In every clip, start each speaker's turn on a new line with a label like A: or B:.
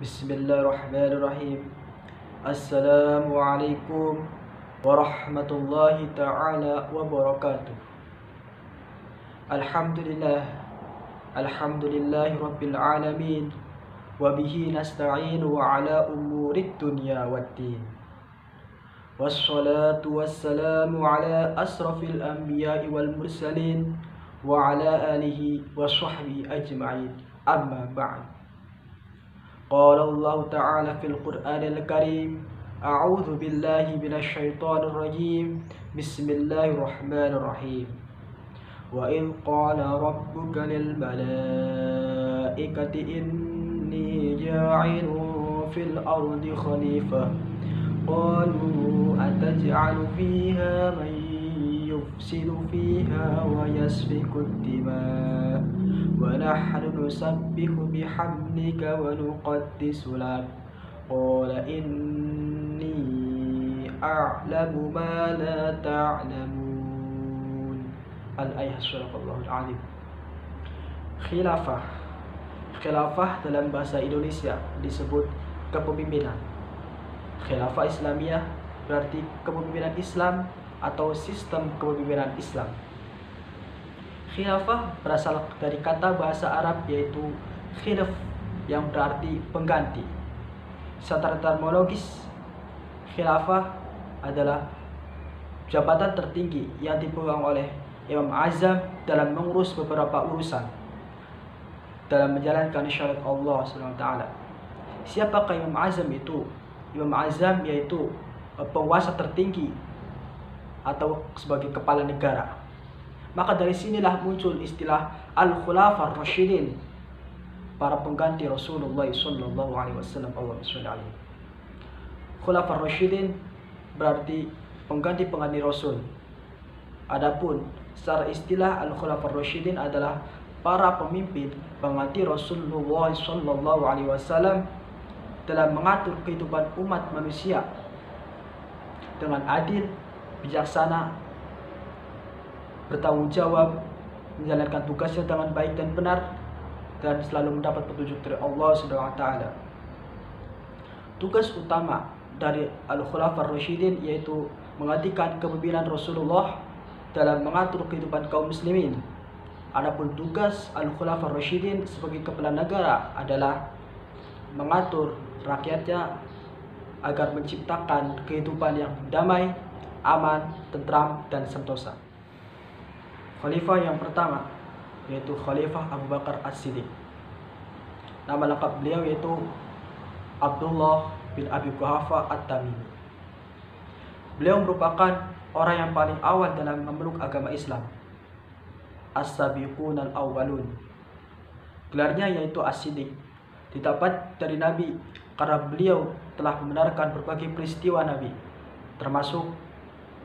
A: Bismillahirrahmanirrahim. Assalamualaikum warahmatullahi ta'ala wabarakatuh. Alhamdulillah. Alhamdulillahi rabbil alamin. Wabihi nasta'inu ala umurid dunya waddin. Wassalatu wassalamu ala asrafil anbiya'i wal mursalin wa ala alihi wa sahbihi ajma'in. Amma ba'd. قال الله تعالى في القرآن الكريم أعوذ بالله من الشيطان الرجيم بسم الله الرحمن الرحيم وإذ قال ربك للملائكة إني جاعل في الأرض خليفة قالوا أتجعل فيها من يفسد فيها ويسفك الدماء ونحن نسبح بحمدك ونقدس لك قال إني أعلم ما لا تعلمون. Al-ayah Surahul Alim. Khilafah dalam bahasa Indonesia disebut kepemimpinan. Khilafah Islamiyah berarti kepemimpinan Islam atau sistem kepemimpinan Islam. Khilafah berasal dari kata bahasa Arab yaitu khilaf yang berarti pengganti. Secara terminologis, khilafah adalah jabatan tertinggi yang dipegang oleh Imam Azam dalam mengurus beberapa urusan dalam menjalankan syariat Allah SWT. Siapakah Imam Azam itu? Imam Azam yaitu penguasa tertinggi atau sebagai kepala negara. Maka dari sinilah muncul istilah Al-Khulafah Ar-Rasyidin, para pengganti Rasulullah sallallahu alaihi wasallam. Khulafah Ar-Rasyidin berarti pengganti Rasul. Adapun secara istilah Al-Khulafah Ar-Rasyidin adalah para pemimpin pengganti Rasulullah sallallahu alaihi wasallam dalam mengatur kehidupan umat manusia dengan adil, bijaksana, bertanggung jawab, menjalankan tugasnya dengan baik dan benar, dan selalu mendapat petunjuk dari Allah SWT. Tugas utama dari Al-Khulafah Ar-Rasyidin yaitu menggantikan kepemimpinan Rasulullah dalam mengatur kehidupan kaum muslimin. Adapun tugas Al-Khulafah Ar-Rasyidin sebagai kepala negara adalah mengatur rakyatnya agar menciptakan kehidupan yang damai, aman, tentram, dan sentosa. Khalifah yang pertama yaitu Khalifah Abu Bakar As-Siddiq. Nama lengkap beliau yaitu Abdullah bin Abi Quhafa At-Tamimi. Beliau merupakan orang yang paling awal dalam memeluk agama Islam. As-Sabiqun al-Awwalun. Gelarnya yaitu As-Siddiq. Didapat dari Nabi karena beliau telah membenarkan berbagai peristiwa Nabi, termasuk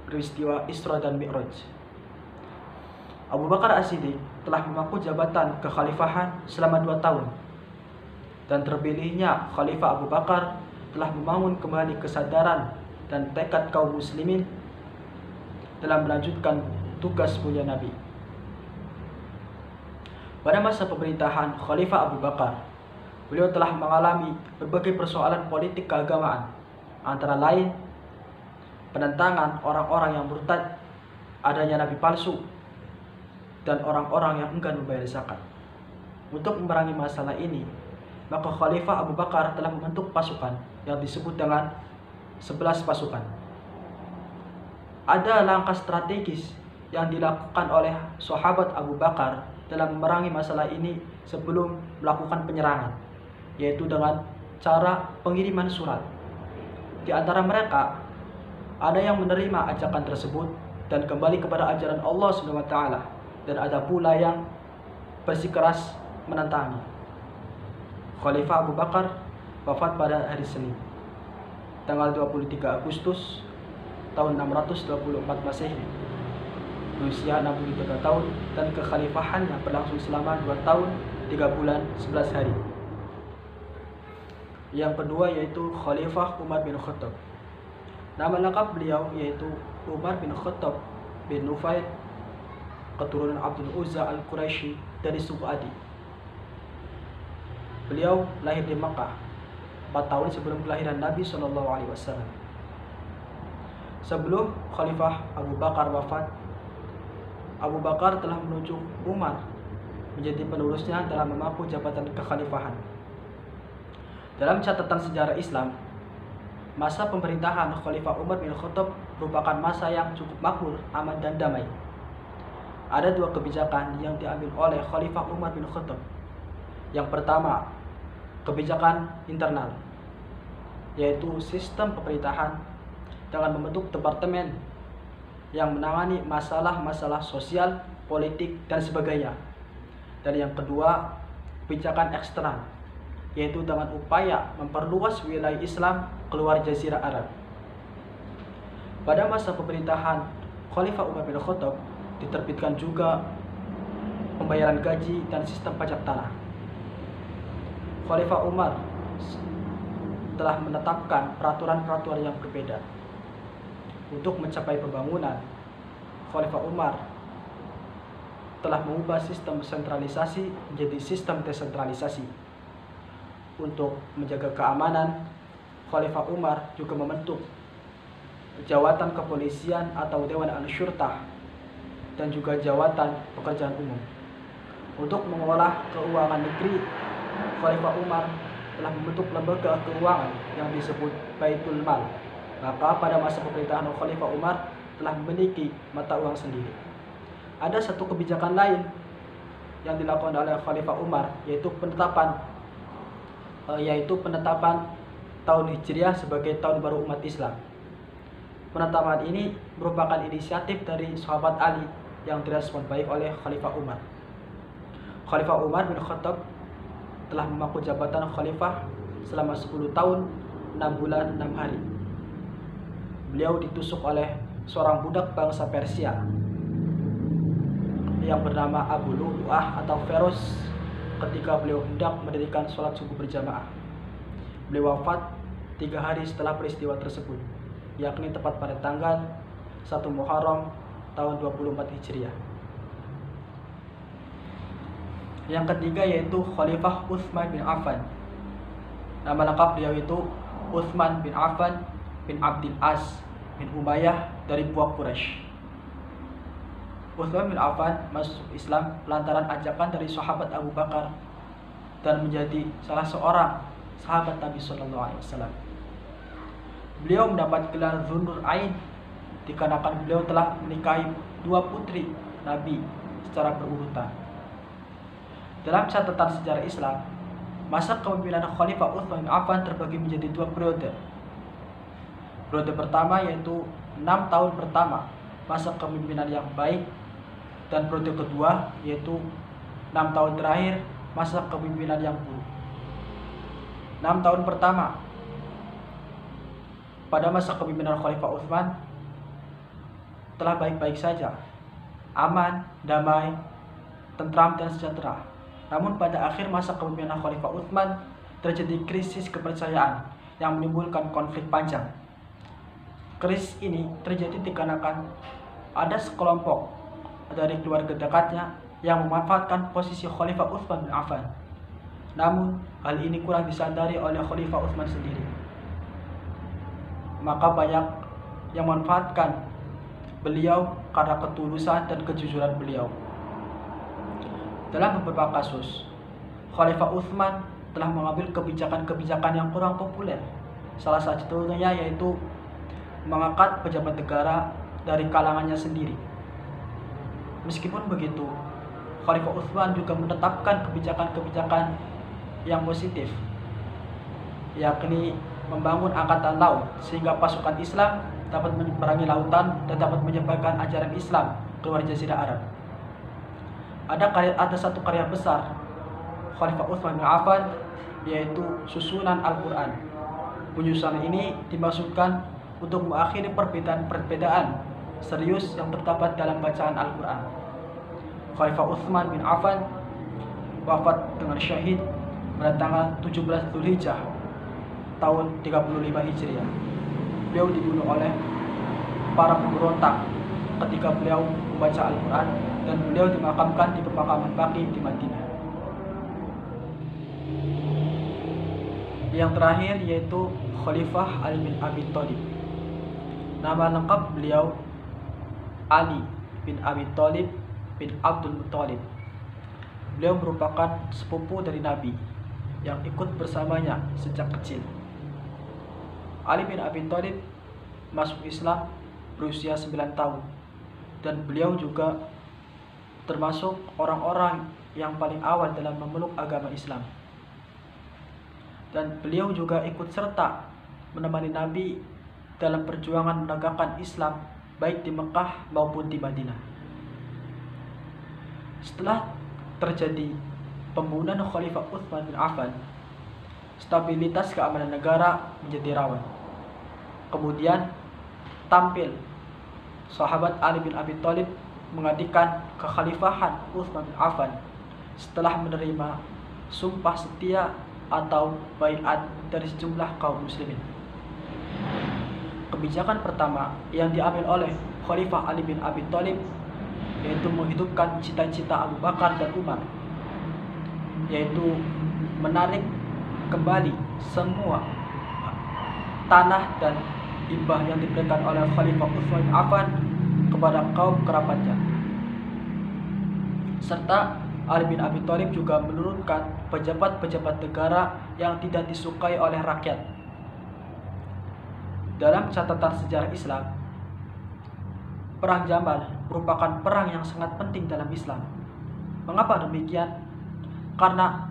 A: peristiwa Isra dan Mi'raj. Abu Bakar As-Siddiq telah memangku jabatan kekhalifahan selama 2 tahun, dan terpilihnya Khalifah Abu Bakar telah membangun kembali kesadaran dan tekad kaum muslimin dalam melanjutkan tugas mulia Nabi. Pada masa pemerintahan Khalifah Abu Bakar, beliau telah mengalami berbagai persoalan politik keagamaan, antara lain penentangan orang-orang yang murtad, adanya nabi palsu, dan orang-orang yang enggan membayar zakat. Untuk memerangi masalah ini, maka Khalifah Abu Bakar telah membentuk pasukan yang disebut dengan 11 pasukan. Ada langkah strategis yang dilakukan oleh sahabat Abu Bakar dalam memerangi masalah ini sebelum melakukan penyerangan, yaitu dengan cara pengiriman surat. Di antara mereka, ada yang menerima ajakan tersebut dan kembali kepada ajaran Allah SWT, dan ada pula yang bersikeras menentangi. Khalifah Abu Bakar wafat pada hari Senin, tanggal 23 Agustus tahun 624 Masehi, berusia 63 tahun, dan kekhalifahannya berlangsung selama 2 tahun 3 bulan 11 hari. Yang kedua yaitu Khalifah Umar bin Khattab. Nama lengkap beliau yaitu Umar bin Khattab bin Nufail, keturunan Abdul Uzza Al-Quraisy dari suku Adi. Beliau lahir di Makkah 4 tahun sebelum kelahiran Nabi Shallallahu Alaihi Wasallam. Sebelum Khalifah Abu Bakar wafat, Abu Bakar telah menunjuk Umar menjadi penerusnya dalam memangku jabatan kekhalifahan. Dalam catatan sejarah Islam, masa pemerintahan Khalifah Umar bin Khattab merupakan masa yang cukup makmur, aman, dan damai. Ada 2 kebijakan yang diambil oleh Khalifah Umar bin Khattab. Yang pertama, kebijakan internal, yaitu sistem pemerintahan dengan membentuk departemen yang menangani masalah-masalah sosial, politik, dan sebagainya. Dan yang kedua, kebijakan eksternal, yaitu dengan upaya memperluas wilayah Islam keluar Jazirah Arab. Pada masa pemerintahan Khalifah Umar bin Khattab diterbitkan juga pembayaran gaji dan sistem pajak tanah. Khalifah Umar telah menetapkan peraturan-peraturan yang berbeda. Untuk mencapai pembangunan, Khalifah Umar telah mengubah sistem sentralisasi menjadi sistem desentralisasi. Untuk menjaga keamanan, Khalifah Umar juga membentuk jawatan kepolisian atau Dewan Al-Syurtah dan juga jawatan pekerjaan umum. Untuk mengolah keuangan negeri, Khalifah Umar telah membentuk lembaga keuangan yang disebut Baitul Mal. Maka pada masa pemerintahan Khalifah Umar telah memiliki mata uang sendiri. Ada satu kebijakan lain yang dilakukan oleh Khalifah Umar, yaitu penetapan tahun Hijriah sebagai tahun baru umat Islam. Penetapan ini merupakan inisiatif dari sahabat Ali yang direspon baik oleh Khalifah Umar. Khalifah Umar bin Khattab telah memangku jabatan khalifah selama 10 tahun, 6 bulan, 6 hari. Beliau ditusuk oleh seorang budak bangsa Persia yang bernama Abu Lu'lu'ah atau Feroz ketika beliau hendak mendirikan sholat subuh berjamaah. Beliau wafat 3 hari setelah peristiwa tersebut, yakni tepat pada tanggal 1 Muharram tahun 24 Hijriah. Yang ketiga yaitu Khalifah Utsman bin Affan. Nama lengkap beliau itu Utsman bin Affan bin Abdul As bin Umayyah dari buah Quraisy. Utsman bin Affan masuk Islam lantaran ajakan dari sahabat Abu Bakar dan menjadi salah seorang sahabat Nabi Shallallahu Alaihi Wasallam. Beliau mendapat gelar Dzun Nurain dikarenakan beliau telah menikahi 2 putri Nabi secara berurutan. Dalam catatan sejarah Islam, masa kepemimpinan Khalifah Utsman bin Affan terbagi menjadi 2 periode. Periode pertama yaitu 6 tahun pertama masa kepemimpinan yang baik, dan periode kedua yaitu 6 tahun terakhir masa kepemimpinan yang buruk. 6 tahun pertama pada masa kepemimpinan Khalifah Utsman telah baik-baik saja, aman, damai, tentram, dan sejahtera. Namun pada akhir masa kepemimpinan Khalifah Utsman terjadi krisis kepercayaan yang menimbulkan konflik panjang. Krisis ini terjadi dikarenakan ada sekelompok dari keluarga dekatnya yang memanfaatkan posisi Khalifah Utsman bin Affan. Namun hal ini kurang disadari oleh Khalifah Utsman sendiri. Maka banyak yang memanfaatkan beliau karena ketulusan dan kejujuran beliau. Dalam beberapa kasus, Khalifah Utsman telah mengambil kebijakan-kebijakan yang kurang populer. Salah satunya yaitu mengangkat pejabat negara dari kalangannya sendiri. Meskipun begitu, Khalifah Utsman juga menetapkan kebijakan-kebijakan yang positif, yakni membangun angkatan laut sehingga pasukan Islam dapat menyeberangi lautan dan dapat menyebarkan ajaran Islam keluar Jazirah Arab. Ada satu karya besar Khalifah Utsman bin Affan, yaitu Susunan Al-Quran. Penyusunan ini dimaksudkan untuk mengakhiri perbedaan serius yang terdapat dalam bacaan Al-Quran. Khalifah Utsman bin Affan wafat dengan syahid pada tanggal 17 Dzulhijjah tahun 35 Hijriah. Beliau dibunuh oleh para pemberontak ketika beliau membaca Al-Quran, dan beliau dimakamkan di pemakaman Baqi di Madinah. Yang terakhir yaitu Khalifah Ali bin Abi Thalib. Nama lengkap beliau Ali bin Abi Thalib bin Abdul Muthalib. Beliau merupakan sepupu dari Nabi yang ikut bersamanya sejak kecil. Ali bin Abi Thalib masuk Islam berusia 9 tahun, dan beliau juga termasuk orang-orang yang paling awal dalam memeluk agama Islam. Dan beliau juga ikut serta menemani Nabi dalam perjuangan menegakkan Islam baik di Mekah maupun di Madinah. Setelah terjadi pembunuhan Khalifah Utsman bin Affan, stabilitas keamanan negara menjadi rawan. Kemudian tampil sahabat Ali bin Abi Thalib menggantikan kekhalifahan Utsman bin Affan setelah menerima sumpah setia atau baiat dari sejumlah kaum muslimin. Kebijakan pertama yang diambil oleh Khalifah Ali bin Abi Thalib yaitu menghidupkan cita-cita Abu Bakar dan Umar, yaitu menarik kembali semua tanah dan hibah yang diberikan oleh Khalifah Utsman bin Affan kepada kaum kerabatnya. Serta Ali bin Abi Thalib juga menurunkan pejabat-pejabat negara yang tidak disukai oleh rakyat. Dalam catatan sejarah Islam, Perang Jamal merupakan perang yang sangat penting dalam Islam. Mengapa demikian? Karena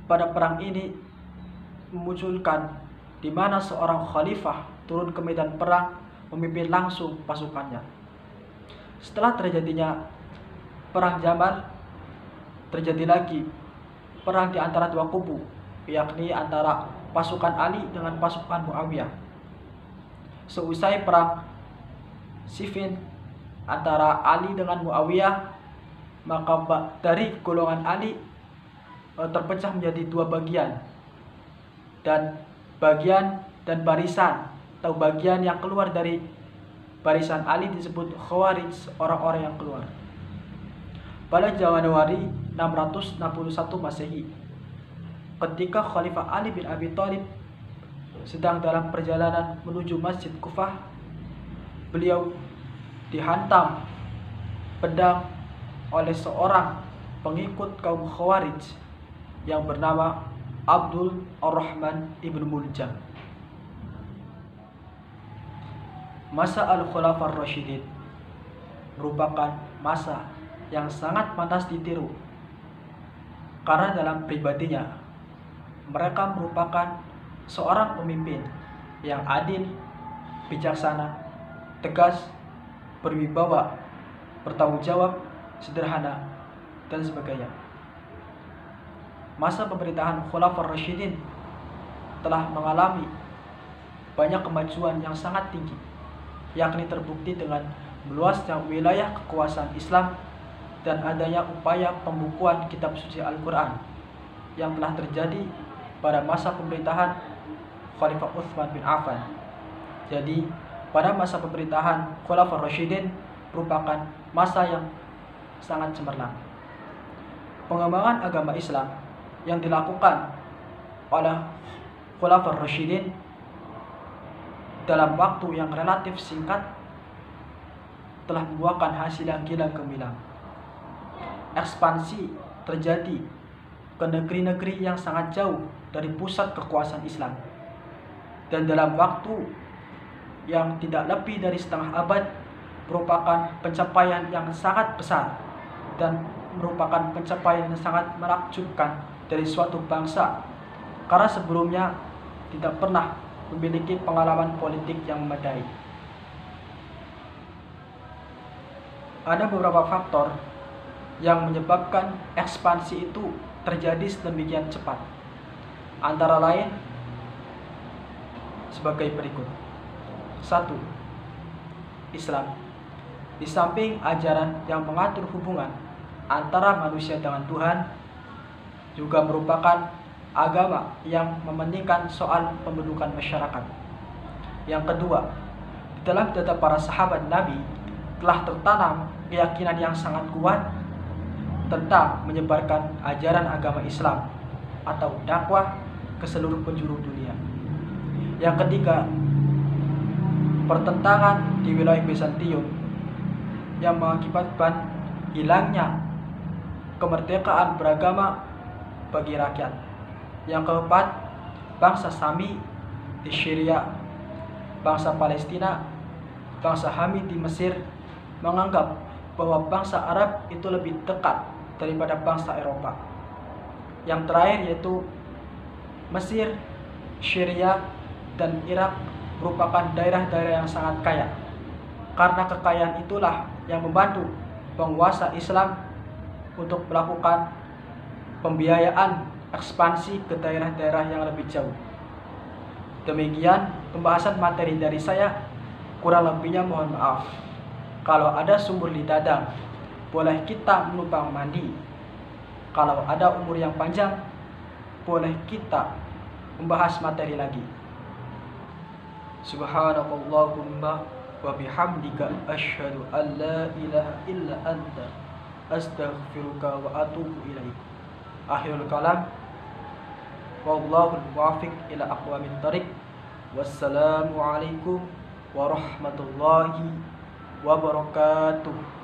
A: pada perang ini memunculkan di mana seorang khalifah turun ke medan perang memimpin langsung pasukannya. Setelah terjadinya Perang Jamal, terjadi lagi perang di antara dua kubu, yakni antara pasukan Ali dengan pasukan Muawiyah. Seusai perang Siffin antara Ali dengan Muawiyah, maka dari golongan Ali terpecah menjadi dua bagian, dan bagian dan barisan atau bagian yang keluar dari barisan Ali disebut Khawarij, orang-orang yang keluar. Pada Januari 661 Masehi, ketika Khalifah Ali bin Abi Thalib sedang dalam perjalanan menuju Masjid Kufah, beliau dihantam pedang oleh seorang pengikut kaum Khawarij yang bernama Abdul Ar-Rahman ibn Muljam. Masa Al-Khulafah Ar-Rasyidin merupakan masa yang sangat pantas ditiru, karena dalam pribadinya mereka merupakan seorang pemimpin yang adil, bijaksana, tegas, berwibawa, bertanggung jawab, sederhana, dan sebagainya. Masa pemerintahan Khulafaur Rasyidin telah mengalami banyak kemajuan yang sangat tinggi, yakni terbukti dengan meluasnya wilayah kekuasaan Islam dan adanya upaya pembukuan kitab suci Al-Quran yang telah terjadi pada masa pemerintahan Khalifah Utsman bin Affan. Jadi, pada masa pemerintahan Khulafaur Rasyidin merupakan masa yang sangat cemerlang. Pengembangan agama Islam yang dilakukan oleh Khulafaur Rasyidin dalam waktu yang relatif singkat telah membuahkan hasil yang gilang gemilang. Ekspansi terjadi ke negeri-negeri yang sangat jauh dari pusat kekuasaan Islam, dan dalam waktu yang tidak lebih dari setengah abad merupakan pencapaian yang sangat besar dan merupakan pencapaian yang sangat menakjubkan dari suatu bangsa, karena sebelumnya tidak pernah memiliki pengalaman politik yang memadai. Ada beberapa faktor yang menyebabkan ekspansi itu terjadi sedemikian cepat. Antara lain sebagai berikut. 1. Islam. Di samping ajaran yang mengatur hubungan antara manusia dengan Tuhan, juga merupakan agama yang mementingkan soal pembentukan masyarakat. Yang kedua, di dalam dada para sahabat Nabi telah tertanam keyakinan yang sangat kuat tentang menyebarkan ajaran agama Islam atau dakwah ke seluruh penjuru dunia. Yang ketiga, pertentangan di wilayah Bizantium yang mengakibatkan hilangnya kemerdekaan beragama bagi rakyat. Yang keempat, bangsa Sami di Syria, bangsa Palestina, bangsa Hamid di Mesir menganggap bahwa bangsa Arab itu lebih dekat daripada bangsa Eropa. Yang terakhir yaitu Mesir, Syria, dan Irak merupakan daerah-daerah yang sangat kaya. Karena kekayaan itulah yang membantu penguasa Islam untuk melakukan pembiayaan ekspansi ke daerah-daerah yang lebih jauh. Demikian pembahasan materi dari saya, kurang lebihnya mohon maaf. Kalau ada sumur di dadang, boleh kita menumpang mandi. Kalau ada umur yang panjang, boleh kita membahas materi lagi. Subhanakallahumma wa bihamdika asyhadu an la ilaha illa anta astaghfiruka wa atubu ilaik. Akhirul kalam, wallahul muwaffiq ila aqwamit thariq. Wassalamualaikum warahmatullahi wabarakatuh.